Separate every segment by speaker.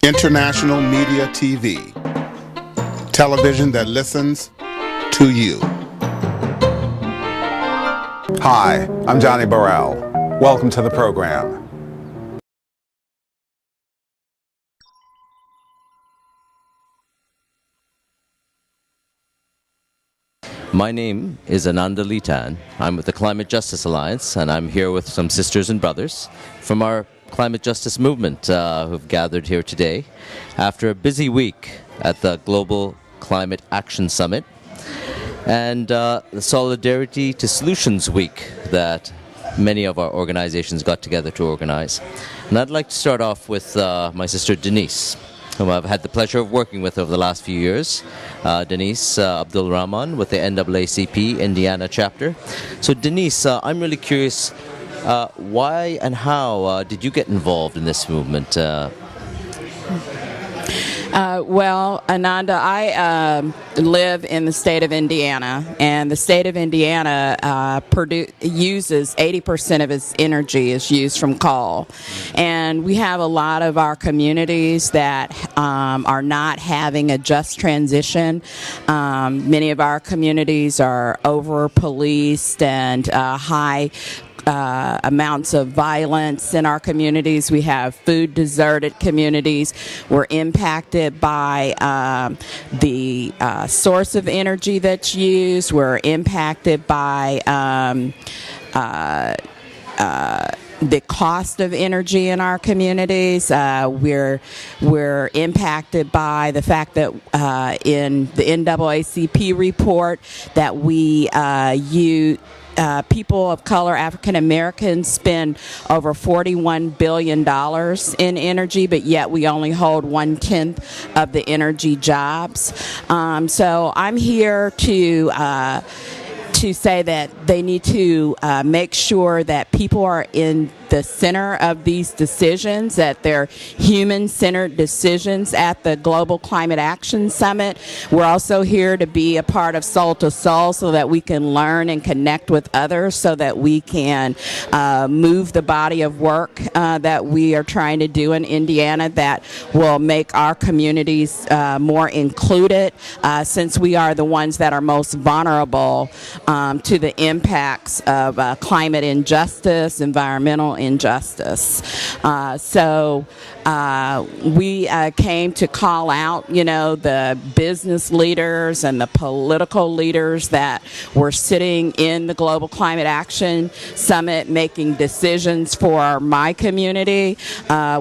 Speaker 1: International Media TV. Television that listens to you.
Speaker 2: Hi, I'm Johnnie Burrell. Welcome to the program.
Speaker 3: My name is Ananda Litan. I'm with the Climate Justice Alliance, and I'm here with some sisters and brothers from our climate justice movement who've gathered here today after a busy week at the Global Climate Action Summit and the Solidarity to Solutions Week that many of our organizations got together to organize. And I'd like to start off with my sister Denise, whom I've had the pleasure of working with over the last few years. Denise Abdul Rahman with the NAACP Indiana chapter. So Denise, I'm really curious, why and how did you get involved in this movement?
Speaker 4: Well, Ananda, I live in the state of Indiana, and the state of Indiana uses 80% of its energy is used from coal. And we have a lot of our communities that are not having a just transition. Many of our communities are over-policed and high amounts of violence in our communities. We have food deserted communities. We're impacted by the source of energy that's used. We're impacted by the cost of energy in our communities. We're impacted by the fact that in the NAACP report that we people of color, African Americans, spend over $41 billion in energy, but yet we only hold 1/10 of the energy jobs. So I'm here to say that they need to make sure that people are in the center of these decisions, that they're human-centered decisions at the Global Climate Action Summit. We're also here to be a part of Soul to Soul so that we can learn and connect with others, so that we can move the body of work that we are trying to do in Indiana that will make our communities more included, since we are the ones that are most vulnerable to the impacts of climate injustice, environmental injustice. So we came to call out, the business leaders and the political leaders that were sitting in the Global Climate Action Summit making decisions for my community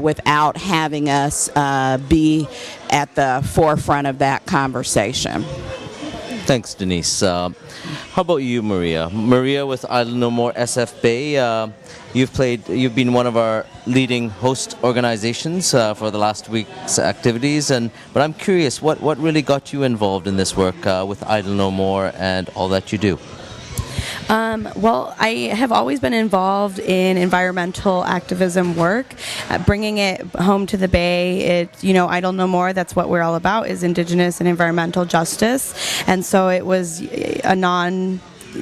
Speaker 4: without having us be at the forefront of that conversation.
Speaker 3: Thanks, Denise. How about you, Maria? Maria with Idle No More SF Bay. You've been one of our leading host organizations for the last week's activities, but I'm curious, what really got you involved in this work with Idle No More and all that you do?
Speaker 5: Well, I have always been involved in environmental activism work, bringing it home to the Bay. Idle No More, that's what we're all about, is indigenous and environmental justice. And so it was a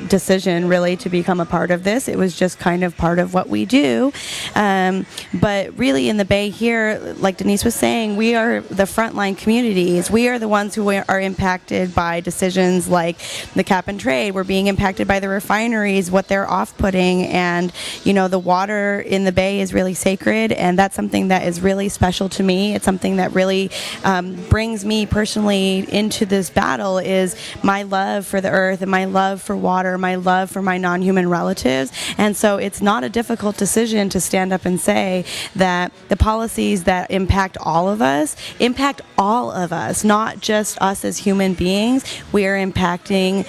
Speaker 5: decision really to become a part of this. It was just kind of part of what we do. But really in the Bay here, like Denise was saying, we are the frontline communities. We are the ones who are impacted by decisions like the cap and trade. We're being impacted by the refineries, what they're off-putting, and the water in the Bay is really sacred, and that's something that is really special to me. It's something that really brings me personally into this battle, is my love for the earth and my love for water, my love for my non-human relatives. And so it's not a difficult decision to stand up and say that the policies that impact all of us, not just us as human beings. We are impacting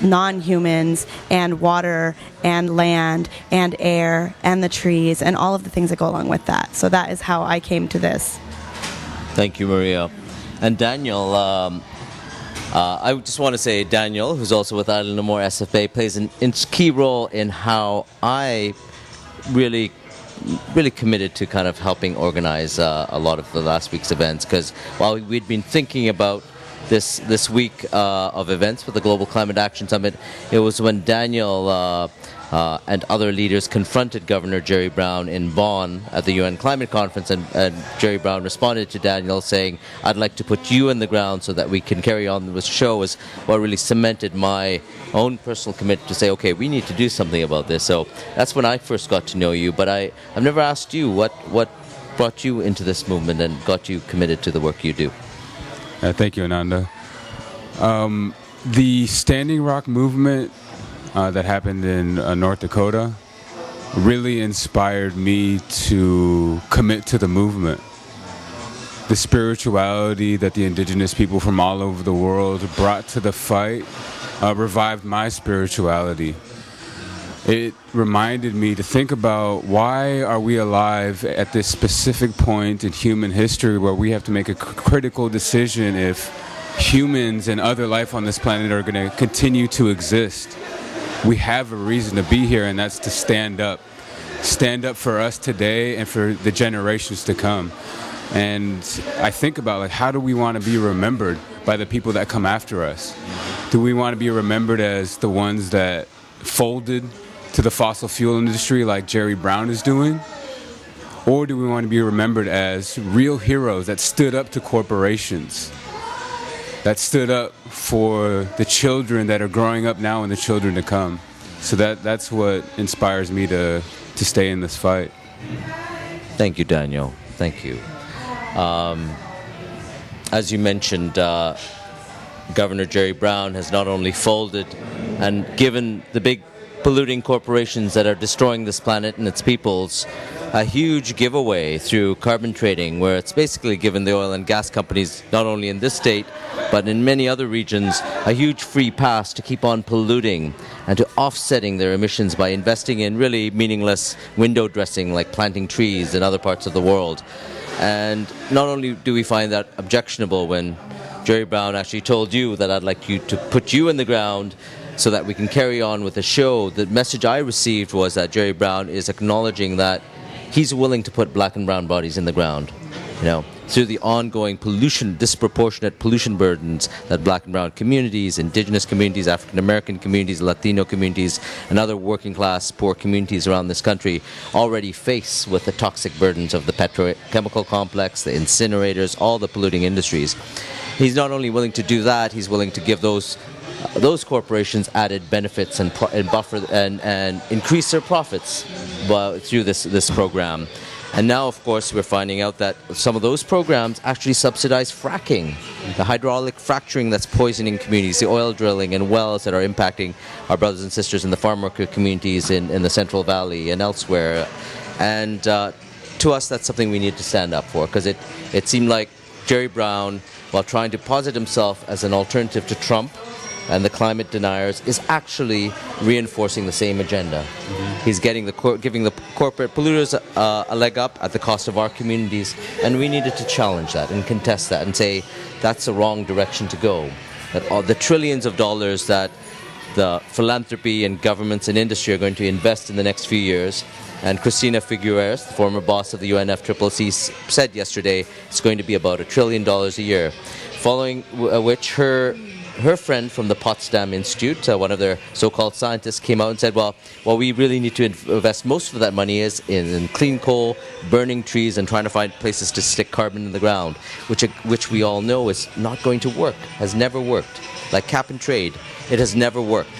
Speaker 5: non-humans and water and land and air and the trees and all of the things that go along with that. So that is how I came to this.
Speaker 3: Thank you, Maria. And Daniel, I just want to say Daniel, who's also with Idle No More SFA, plays a key role in how I really committed to kind of helping organize a lot of the last week's events, because while we'd been thinking about this week of events for the Global Climate Action Summit, it was when Daniel and other leaders confronted Governor Jerry Brown in Bonn at the UN Climate Conference, and Jerry Brown responded to Daniel saying, "I'd like to put you in the ground so that we can carry on this show," is what really cemented my own personal commitment to say, okay, we need to do something about this. So that's when I first got to know you, but I've never asked you what brought you into this movement and got you committed to the work you do.
Speaker 6: Thank you, Ananda. The Standing Rock movement that happened in North Dakota really inspired me to commit to the movement. The spirituality that the indigenous people from all over the world brought to the fight revived my spirituality. It reminded me to think about, why are we alive at this specific point in human history where we have to make a critical decision if humans and other life on this planet are going to continue to exist. We have a reason to be here, and that's to stand up. Stand up for us today and for the generations to come. And I think about, like, how do we want to be remembered by the people that come after us? Do we want to be remembered as the ones that folded to the fossil fuel industry like Jerry Brown is doing? Or do we want to be remembered as real heroes that stood up to corporations, that stood up for the children that are growing up now and the children to come? So that's what inspires me to stay in this fight.
Speaker 3: Thank you, Daniel. Thank you. As you mentioned, Governor Jerry Brown has not only folded and given the big polluting corporations that are destroying this planet and its peoples a huge giveaway through carbon trading, where it's basically given the oil and gas companies, not only in this state, but in many other regions, a huge free pass to keep on polluting and to offsetting their emissions by investing in really meaningless window dressing like planting trees in other parts of the world. And not only do we find that objectionable when Jerry Brown actually told you that I'd like you to put you in the ground so that we can carry on with the show, the message I received was that Jerry Brown is acknowledging that he's willing to put black and brown bodies in the ground, through the ongoing pollution, disproportionate pollution burdens that black and brown communities, indigenous communities, African American communities, Latino communities, and other working class poor communities around this country already face with the toxic burdens of the petrochemical complex, the incinerators, all the polluting industries. He's not only willing to do that, he's willing to give those corporations added benefits and buffer and increase their profits through this program. And now, of course, we're finding out that some of those programs actually subsidize fracking, the hydraulic fracturing that's poisoning communities, the oil drilling and wells that are impacting our brothers and sisters in the farm worker communities in the Central Valley and elsewhere. And to us, that's something we need to stand up for, because it seemed like Jerry Brown, while trying to posit himself as an alternative to Trump and the climate deniers, is actually reinforcing the same agenda. He's giving the corporate polluters a leg up at the cost of our communities, and we needed to challenge that and contest that and say that's the wrong direction to go. That all the trillions of dollars that the philanthropy and governments and industry are going to invest in the next few years, and Cristina Figueres, the former boss of the UNFCCC, said yesterday it's going to be about $1 trillion a year, following which her friend from the Potsdam Institute, one of their so-called scientists, came out and said, well, what we really need to invest most of that money is in clean coal, burning trees, and trying to find places to stick carbon in the ground, which we all know is not going to work, has never worked. Like cap and trade, it has never worked.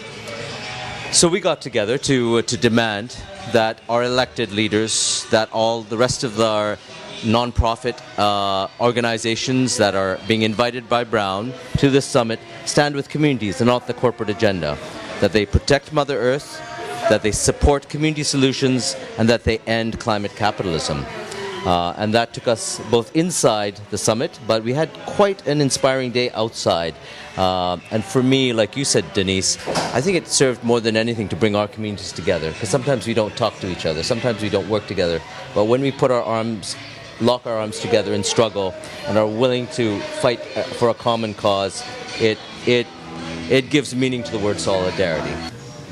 Speaker 3: So we got together to demand that our elected leaders, that all the rest of our non-profit organizations that are being invited by Brown to this summit stand with communities and not the corporate agenda, that they protect Mother Earth, that they support community solutions, and that they end climate capitalism. And that took us both inside the summit, but we had quite an inspiring day outside. And for me, like you said, Denise, I think it served more than anything to bring our communities together, because sometimes we don't talk to each other, sometimes we don't work together, but when we lock our arms together and struggle and are willing to fight for a common cause, it gives meaning to the word solidarity.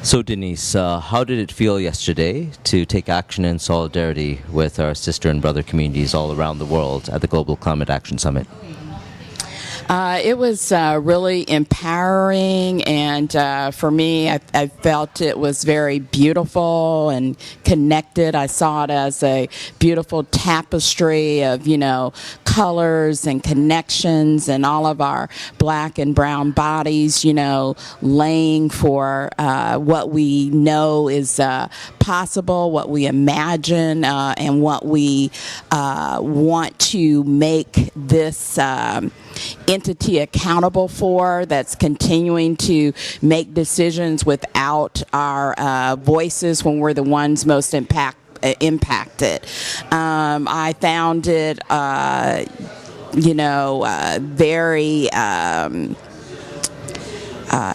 Speaker 3: So Denise, how did it feel yesterday to take action in solidarity with our sister and brother communities all around the world at the Global Climate Action Summit?
Speaker 4: It was really empowering, and for me, I felt it was very beautiful and connected. I saw it as a beautiful tapestry of, colors and connections, and all of our black and brown bodies, laying for what we know is possible, what we imagine, and what we want to make this entity accountable for, that's continuing to make decisions without our voices when we're the ones most impacted. I found it, very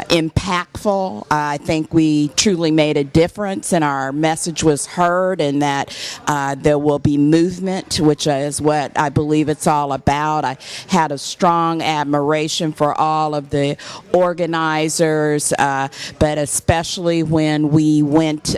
Speaker 4: impactful. I think we truly made a difference, and our message was heard, and that there will be movement, which is what I believe it's all about. I had a strong admiration for all of the organizers, but especially when we went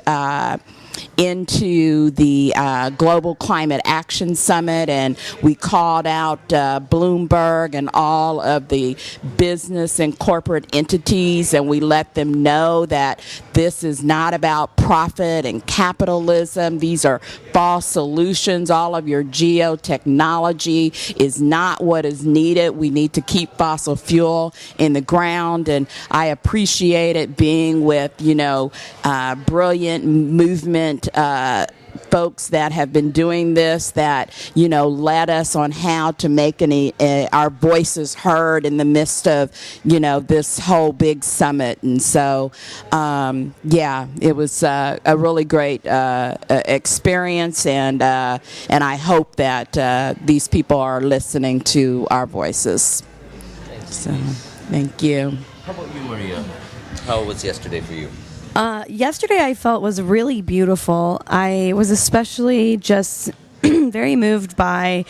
Speaker 4: into the Global Climate Action Summit, and we called out Bloomberg and all of the business and corporate entities, and we let them know that this is not about profit and capitalism. These are false solutions. All of your geotechnology is not what is needed. We need to keep fossil fuel in the ground, and I appreciated being with, brilliant movement folks that have been doing this, that led us on how to make our voices heard in the midst of this whole big summit. And so it was a really great experience, and I hope that these people are listening to our voices. So thank you.
Speaker 3: How about you, Maria? How was yesterday for you?
Speaker 5: Yesterday I felt was really beautiful. I was especially just very moved by,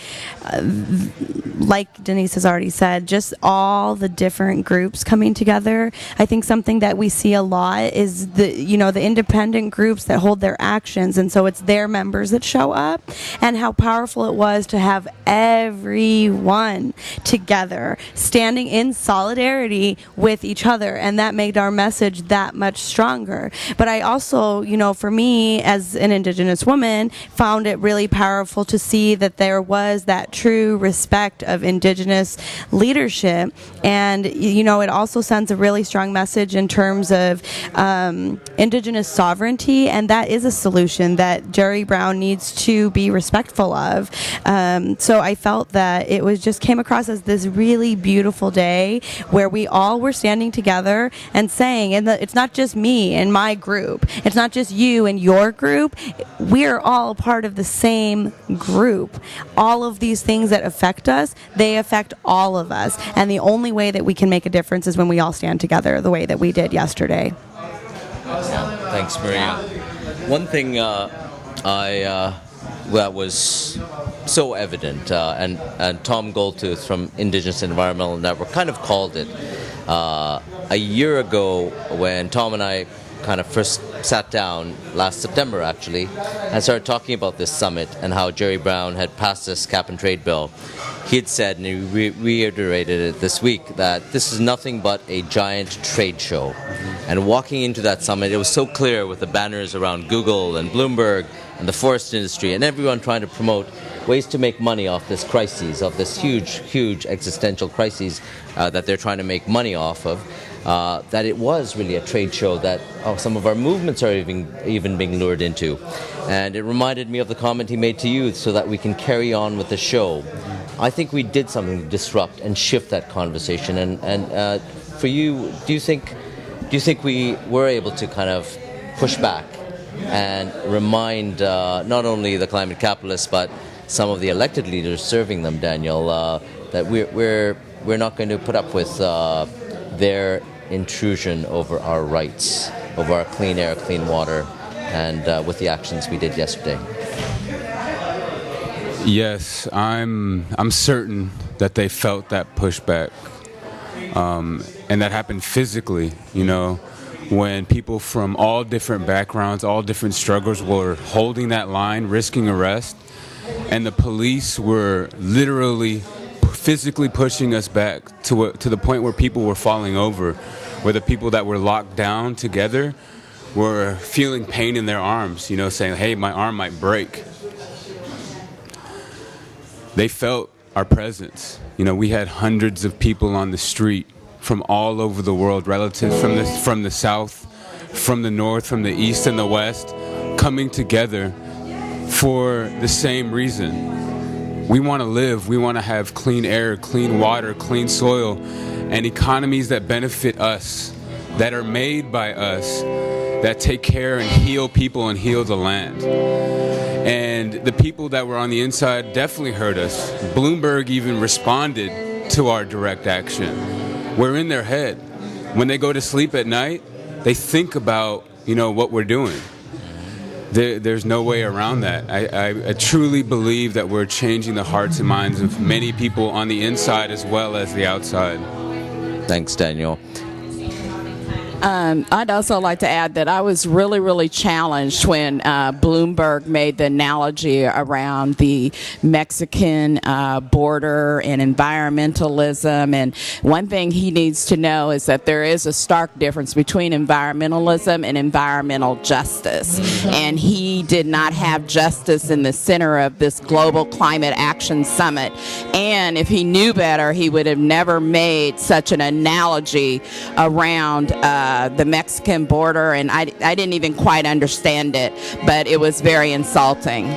Speaker 5: like Denise has already said, just all the different groups coming together. I think something that we see a lot is the independent groups that hold their actions, and so it's their members that show up, and how powerful it was to have everyone together standing in solidarity with each other, and that made our message that much stronger. But I also, for me as an Indigenous woman, found it really powerful to see that there was that true respect of Indigenous leadership, and it also sends a really strong message in terms of Indigenous sovereignty, and that is a solution that Jerry Brown needs to be respectful of. So I felt that it came across as this really beautiful day where we all were standing together and saying, and it's not just me and my group, it's not just you and your group, we're all part of the same group. All of these things that affect us, they affect all of us, and the only way that we can make a difference is when we all stand together the way that we did yesterday.
Speaker 3: Thanks, Maria. One thing that was so evident, and Tom Goldtooth from Indigenous Environmental Network kind of called it a year ago when Tom and I kind of first sat down last September, actually, and started talking about this summit and how Jerry Brown had passed this cap and trade bill. He had said, and he reiterated it this week, that this is nothing but a giant trade show. And walking into that summit, it was so clear with the banners around Google and Bloomberg and the forest industry and everyone trying to promote ways to make money off this crisis, of this huge existential crisis that they're trying to make money off of. That it was really a trade show that some of our movements are even being lured into. And it reminded me of the comment he made to you, so that we can carry on with the show. I think we did something to disrupt and shift that conversation. And for you, do you think we were able to kind of push back and remind not only the climate capitalists but some of the elected leaders serving them, Daniel, that we're not going to put up with their intrusion over our rights, over our clean air, clean water, and with the actions we did yesterday?
Speaker 6: Yes, I'm certain that they felt that pushback, and that happened physically. When people from all different backgrounds, all different struggles were holding that line, risking arrest, and the police were literally physically pushing us back to the point where people were falling over, where the people that were locked down together were feeling pain in their arms, saying, hey, my arm might break. They felt our presence. We had hundreds of people on the street from all over the world, relatives from the south, from the north, from the east and the west, coming together for the same reason. We want to live. We want to have clean air, clean water, clean soil, and economies that benefit us, that are made by us, that take care and heal people and heal the land. And the people that were on the inside definitely heard us. Bloomberg even responded to our direct action. We're in their head. When they go to sleep at night, they think about, what we're doing. There's no way around that. I truly believe that we're changing the hearts and minds of many people on the inside as well as the outside.
Speaker 3: Thanks, Daniel.
Speaker 4: I'd also like to add that I was really, really challenged when Bloomberg made the analogy around the Mexican border and environmentalism. And one thing he needs to know is that there is a stark difference between environmentalism and environmental justice. And he did not have justice in the center of this Global Climate Action Summit. And if he knew better, he would have never made such an analogy around the Mexican border, and I didn't even quite understand it, but it was very insulting.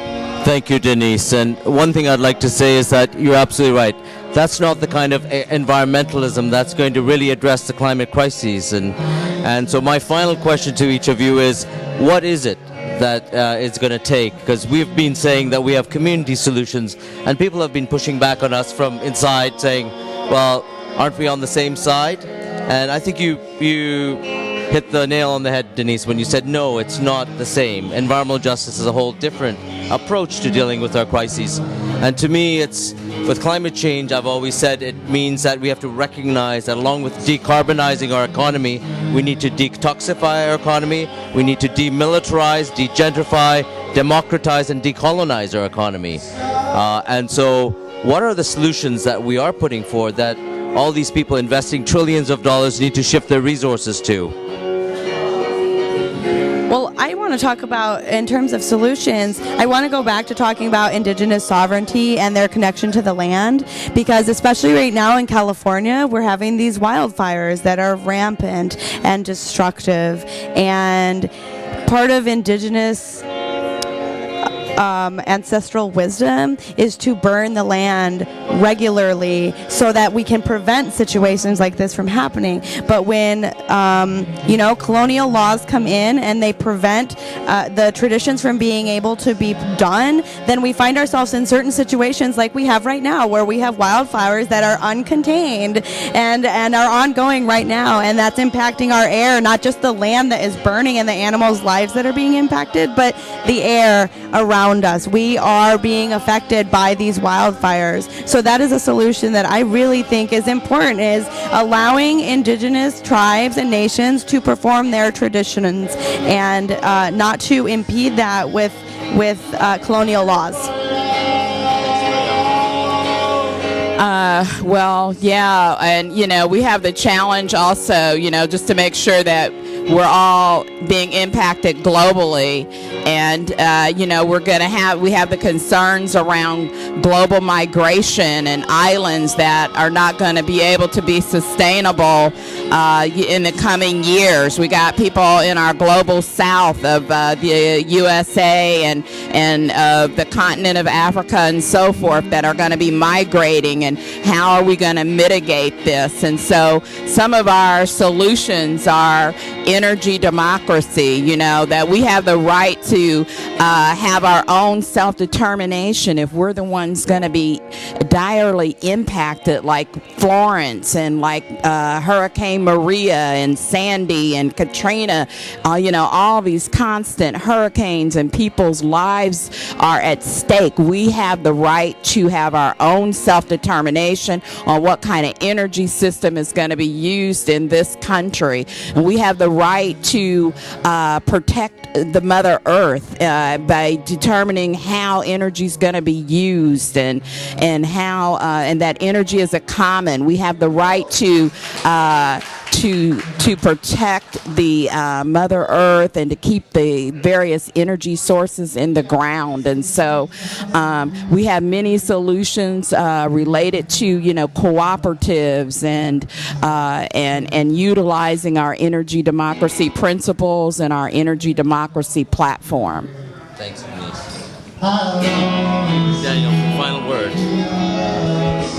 Speaker 3: Thank you, Denise. And one thing I'd like to say is that you're absolutely right. That's not the kind of environmentalism that's going to really address the climate crises. And so my final question to each of you is, what is it that it's going to take? Because we've been saying that we have community solutions, and people have been pushing back on us from inside saying, well, aren't we on the same side? And I think you hit the nail on the head, Denise, when you said, no, it's not the same. Environmental justice is a whole different approach to dealing with our crises. And to me, with climate change, I've always said it means that we have to recognize that along with decarbonizing our economy, we need to detoxify our economy, we need to demilitarize, degentrify, democratize, and decolonize our economy. And so what are the solutions that we are putting forward that all these people investing trillions of dollars need to shift their resources to?
Speaker 5: Well, I want to talk about, in terms of solutions, I want to go back to talking about indigenous sovereignty and their connection to the land, because especially right now in California, we're having these wildfires that are rampant and destructive, and part of indigenous ancestral wisdom is to burn the land regularly so that we can prevent situations like this from happening. But when colonial laws come in and they prevent the traditions from being able to be done, then we find ourselves in certain situations like we have right now, where we have wildfires that are uncontained and are ongoing right now, and that's impacting our air, not just the land that is burning and the animals' lives that are being impacted, but the air around us. We are being affected by these wildfires. So that is a solution that I really think is important, is allowing indigenous tribes and nations to perform their traditions and not to impede that with colonial laws.
Speaker 4: Well, yeah, and we have the challenge also, just to make sure that we're all being impacted globally, and we have the concerns around global migration and islands that are not going to be able to be sustainable in the coming years. We got people in our global south of the USA and the continent of Africa and so forth that are going to be migrating, and how are we going to mitigate this? And so some of our solutions are energy democracy, that we have the right to have our own self-determination if we're the ones going to be direly impacted, like Florence and like Hurricane Maria and Sandy and Katrina, all these constant hurricanes, and people's lives are at stake. We have the right to have our own self-determination on what kind of energy system is going to be used in this country, and we have the right right to protect the Mother Earth by determining how energy is going to be used and how and that energy is a common. We have the right to protect the Mother Earth and to keep the various energy sources in the ground. And so we have many solutions related to cooperatives and utilizing our energy democracy principles and our energy democracy platform.
Speaker 3: Thanks, Denise. Daniel, final word.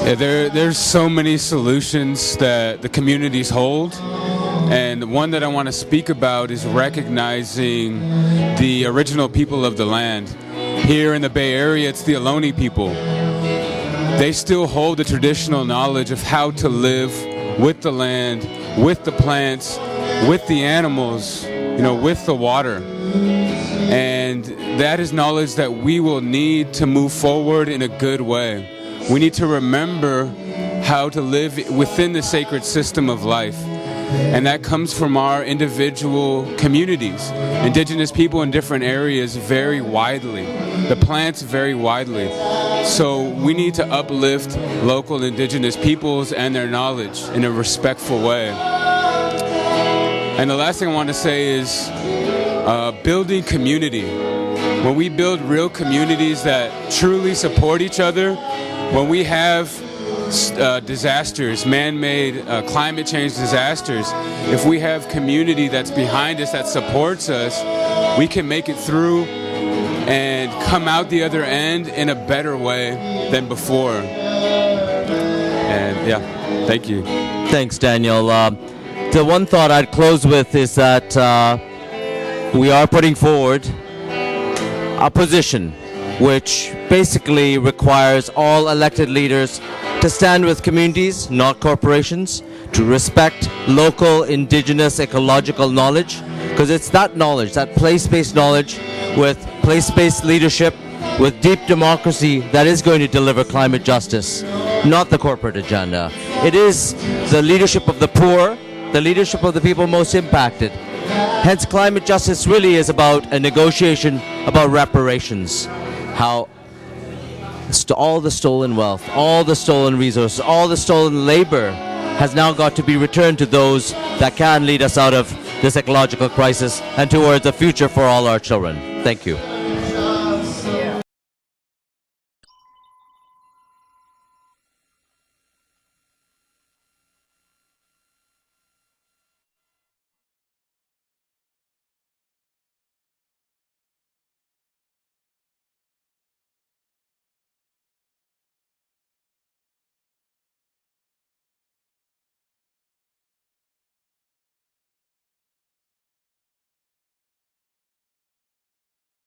Speaker 6: Yeah, there's so many solutions that the communities hold, and the one that I want to speak about is recognizing the original people of the land. Here in the Bay Area, it's the Ohlone people. They still hold the traditional knowledge of how to live with the land, with the plants, with the animals, with the water. And that is knowledge that we will need to move forward in a good way. We need to remember how to live within the sacred system of life. And that comes from our individual communities. Indigenous people in different areas vary widely. The plants vary widely. So we need to uplift local indigenous peoples and their knowledge in a respectful way. And the last thing I want to say is building community. When we build real communities that truly support each other, when we have disasters, man-made climate change disasters, if we have community that's behind us, that supports us, we can make it through and come out the other end in a better way than before. And yeah, thank you.
Speaker 3: Thanks, Daniel. The one thought I'd close with is that we are putting forward a position which basically requires all elected leaders to stand with communities, not corporations, to respect local, indigenous, ecological knowledge, because it's that knowledge, that place-based knowledge with place-based leadership, with deep democracy that is going to deliver climate justice, not the corporate agenda. It is the leadership of the poor, the leadership of the people most impacted. Hence, climate justice really is about a negotiation about reparations. How all the stolen wealth, all the stolen resources, all the stolen labor has now got to be returned to those that can lead us out of this ecological crisis and towards a future for all our children. Thank you.